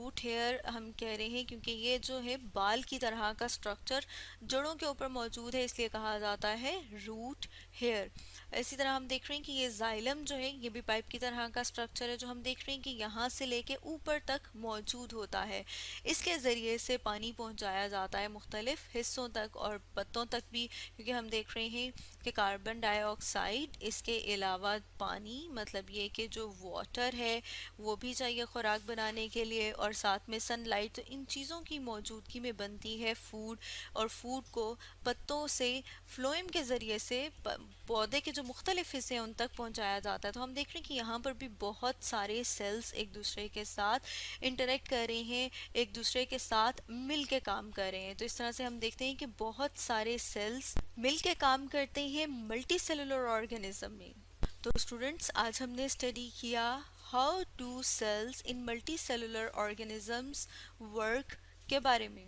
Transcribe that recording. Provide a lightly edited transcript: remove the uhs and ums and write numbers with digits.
Root hair हम कह रहे हैं क्योंकि ये जो है बाल की तरह का स्ट्रक्चर जड़ों के ऊपर मौजूद है, इसलिए कहा जाता है रूट हेयर। इसी तरह हम देख रहे हैं कि ये जाइलम जो है ये भी पाइप की तरह का स्ट्रक्चर है, जो हम देख रहे हैं कि यहाँ से लेके ऊपर तक मौजूद होता है। इसके ज़रिए से पानी पहुँचाया जाता है मुख्तलिफ हिस्सों तक और पत्तों तक भी, क्योंकि हम देख रहे हैं कि कार्बन डाइऑक्साइड इसके अलावा पानी, मतलब ये कि जो वाटर है वो भी चाहिए खुराक बनाने के लिए, और साथ में सनलाइट, तो इन चीज़ों की मौजूदगी में बनती है फूड। और फूड को पत्तों से फ्लोएम के ज़रिए से पौधे के जो मुख्तलिफ हिस्से हैं उन तक पहुंचाया जाता है। तो हम देख रहे हैं कि यहाँ पर भी बहुत सारे सेल्स एक दूसरे के साथ इंटरेक्ट कर रहे हैं, एक दूसरे के साथ मिल के काम कर रहे हैं। तो इस तरह से हम देखते हैं कि बहुत सारे सेल्स मिल के काम करते हैं मल्टी सेलुलर ऑर्गेनिज्म में। तो स्टूडेंट्स, आज हमने स्टडी किया how do cells in multicellular organisms work के बारे में।